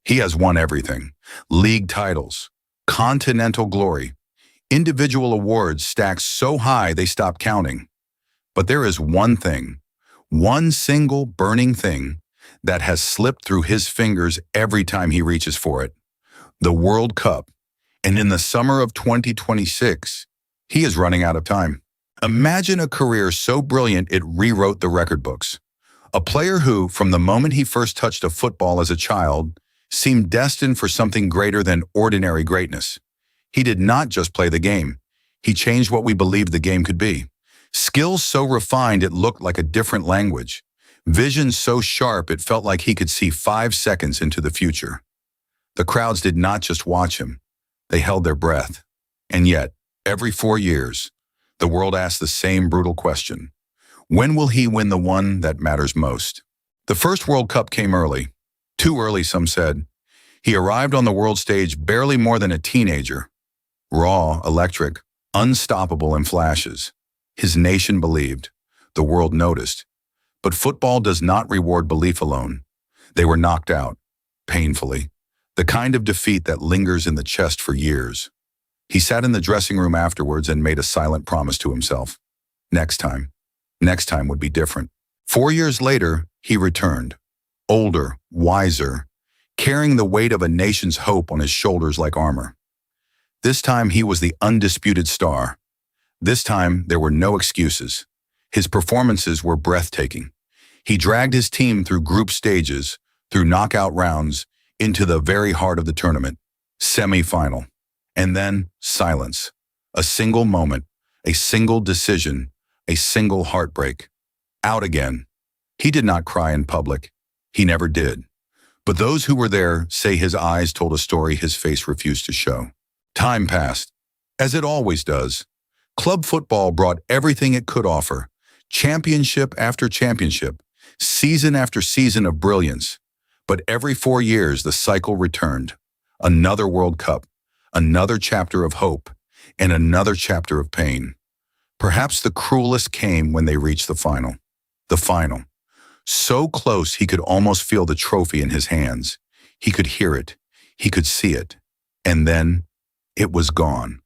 He has won everything: league titles, continental glory, individual awards stacked so high they stop counting. But there is one thing, one single burning thing that has slipped through his fingers every time he reaches for it: the World Cup. And in the summer of 2026, he is running out of time. Imagine a career so brilliant it rewrote the record books. A player who, from the moment he first touched a football as a child, seemed destined for something greater than ordinary greatness. He did not just play the game. He changed what we believed the game could be. Skills so refined it looked like a different language. Vision so sharp it felt like he could see 5 seconds into the future. The crowds did not just watch him. They held their breath. And yet, every 4 years, the world asked the same brutal question: when will he win the one that matters most? The first World Cup came early. Too early, some said. He arrived on the world stage barely more than a teenager. Raw, electric, unstoppable in flashes. His nation believed. The world noticed. But football does not reward belief alone. They were knocked out, painfully. The kind of defeat that lingers in the chest for years. He sat in the dressing room afterwards and made a silent promise to himself. Next time would be different. 4 years later, he returned. Older, wiser, carrying the weight of a nation's hope on his shoulders like armor. This time he was the undisputed star. This time there were no excuses. His performances were breathtaking. He dragged his team through group stages, through knockout rounds, into the very heart of the tournament. Semifinal. And then silence. A single moment, a single decision, a single heartbreak. Out again. He did not cry in public. He never did. But those who were there say his eyes told a story his face refused to show. Time passed, as it always does. Club football brought everything it could offer. Championship after championship, season after season of brilliance. But every 4 years the cycle returned. Another World Cup, another chapter of hope, and another chapter of pain. Perhaps the cruelest came when they reached the final. The final. So close he could almost feel the trophy in his hands. He could hear it. He could see it. And then it was gone,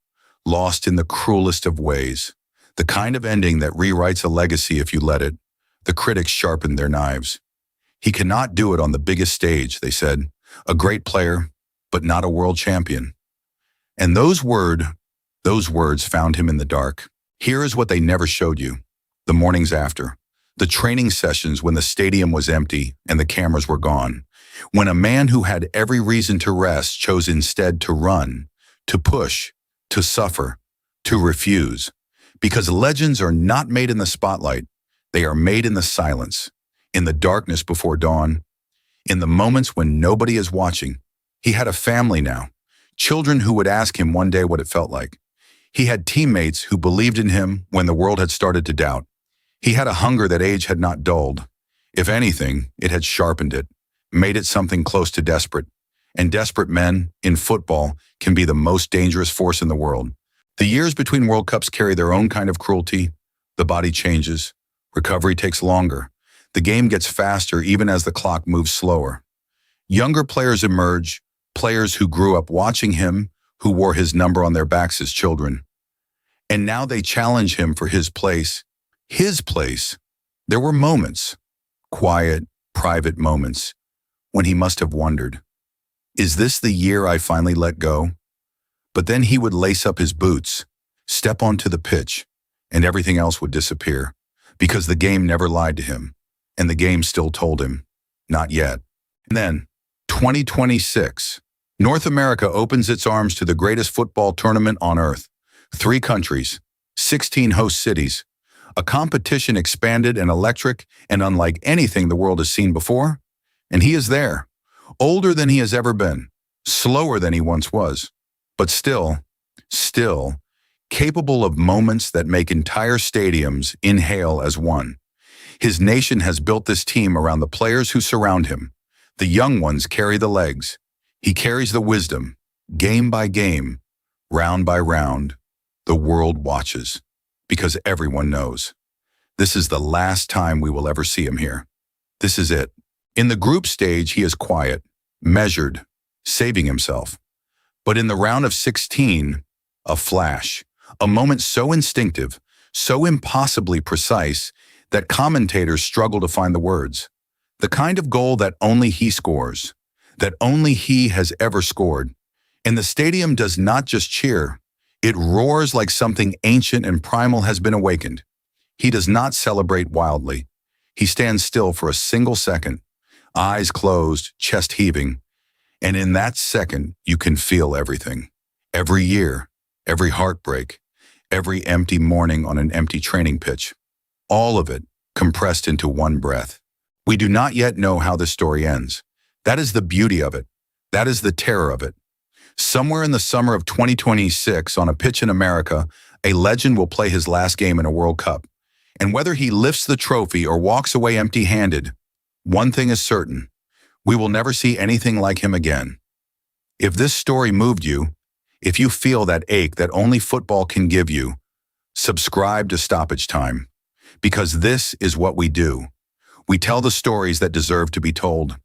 lost in the cruelest of ways. The kind of ending that rewrites a legacy if you let it. The critics sharpened their knives. He cannot do it on the biggest stage, they said. A great player, but not a world champion. And those words found him in the dark. Here is what they never showed you. The mornings after. The training sessions when the stadium was empty and the cameras were gone. When a man who had every reason to rest chose instead to run, to push, to suffer, to refuse. Because legends are not made in the spotlight. They are made in the silence, in the darkness before dawn, in the moments when nobody is watching. He had a family now, children who would ask him one day what it felt like. He had teammates who believed in him when the world had started to doubt. He had a hunger that age had not dulled. If anything, it had sharpened it, made it something close to desperate. And desperate men, in football, can be the most dangerous force in the world. The years between World Cups carry their own kind of cruelty. The body changes. Recovery takes longer. The game gets faster even as the clock moves slower. Younger players emerge, players who grew up watching him, who wore his number on their backs as children. And now they challenge him for his place. His place. There were moments, quiet, private moments, when he must have wondered, is this the year I finally let go? But then he would lace up his boots, step onto the pitch, and everything else would disappear, because the game never lied to him, and the game still told him, not yet. And then, 2026, North America opens its arms to the greatest football tournament on earth. 3 countries, 16 host cities, a competition expanded and electric and unlike anything the world has seen before. And he is there, older than he has ever been, slower than he once was, but still, capable of moments that make entire stadiums inhale as one. His nation has built this team around the players who surround him. The young ones carry the legs. He carries the wisdom. Game by game, round by round, the world watches. Because everyone knows. This is the last time we will ever see him here. This is it. In the group stage, he is quiet, measured, saving himself. But in the round of 16, a flash, a moment so instinctive, so impossibly precise that commentators struggle to find the words. The kind of goal that only he scores, that only he has ever scored. And the stadium does not just cheer, it roars like something ancient and primal has been awakened. He does not celebrate wildly. He stands still for a single second, eyes closed, chest heaving, and in that second, you can feel everything. Every year, every heartbreak, every empty morning on an empty training pitch. All of it compressed into one breath. We do not yet know how this story ends. That is the beauty of it. That is the terror of it. Somewhere in the summer of 2026, on a pitch in America, a legend will play his last game in a World Cup. And whether he lifts the trophy or walks away empty-handed, one thing is certain. We will never see anything like him again. If this story moved you, if you feel that ache that only football can give you, subscribe to Stoppage Time. Because this is what we do. We tell the stories that deserve to be told.